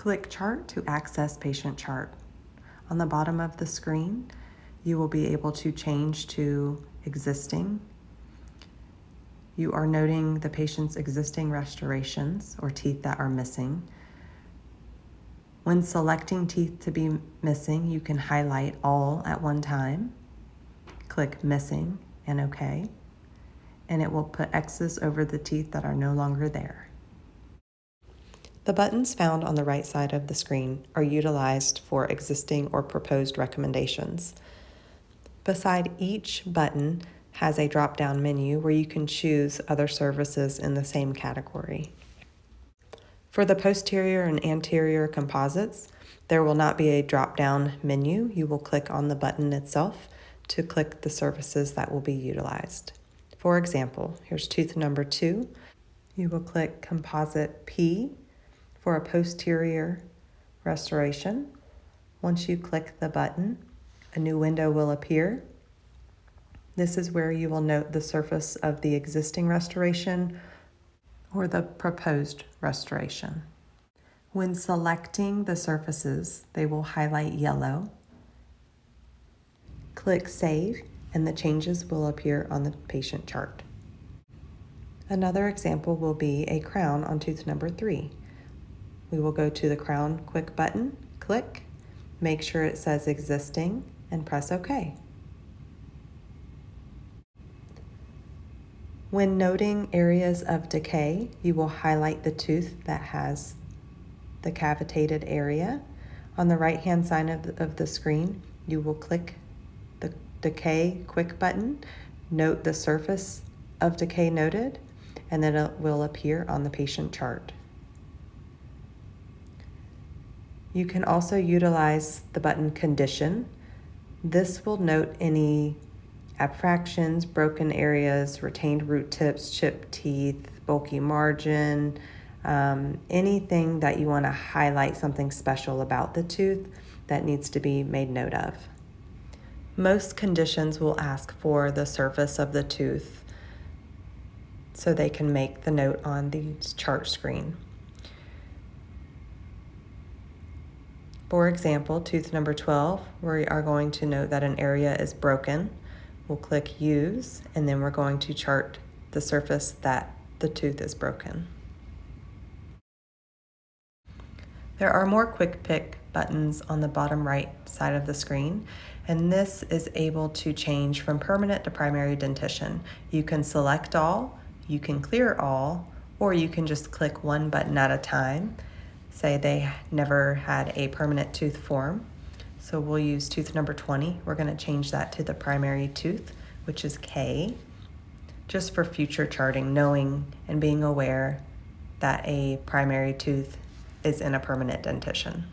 Click Chart to access Patient Chart. On the bottom of the screen, you will be able to change to Existing. You are noting the patient's existing restorations or teeth that are missing. When selecting teeth to be missing, you can highlight all at one time, click Missing and OK, and it will put X's over the teeth that are no longer there. The buttons found on the right side of the screen are utilized for existing or proposed recommendations. Beside each button has a drop-down menu where you can choose other services in the same category. For the posterior and anterior composites, there will not be a drop-down menu. You will click on the button itself to click the services that will be utilized. For example, here's tooth number 2. You will click Composite P for a posterior restoration. Once you click the button, a new window will appear. This is where you will note the surface of the existing restoration or the proposed restoration. When selecting the surfaces, they will highlight yellow. Click Save, and the changes will appear on the patient chart. Another example will be a crown on tooth number 3. We will go to the Crown Quick button, click, make sure it says Existing, and press OK. When noting areas of decay, you will highlight the tooth that has the cavitated area. On the right-hand side of the screen, you will click the Decay Quick button, note the surface of decay noted, and then it will appear on the patient chart. You can also utilize the button Condition. This will note any abfractions, broken areas, retained root tips, chipped teeth, bulky margin, anything that you want to highlight something special about the tooth that needs to be made note of. Most conditions will ask for the surface of the tooth so they can make the note on the chart screen. For example, tooth number 12, we are going to note that an area is broken. We'll click Use, and then we're going to chart the surface that the tooth is broken. There are more quick pick buttons on the bottom right side of the screen, and this is able to change from permanent to primary dentition. You can select all, you can clear all, or you can just click one button at a time. Say they never had a permanent tooth form. So we'll use tooth number 20. We're going to change that to the primary tooth, which is K, just for future charting, knowing and being aware that a primary tooth is in a permanent dentition.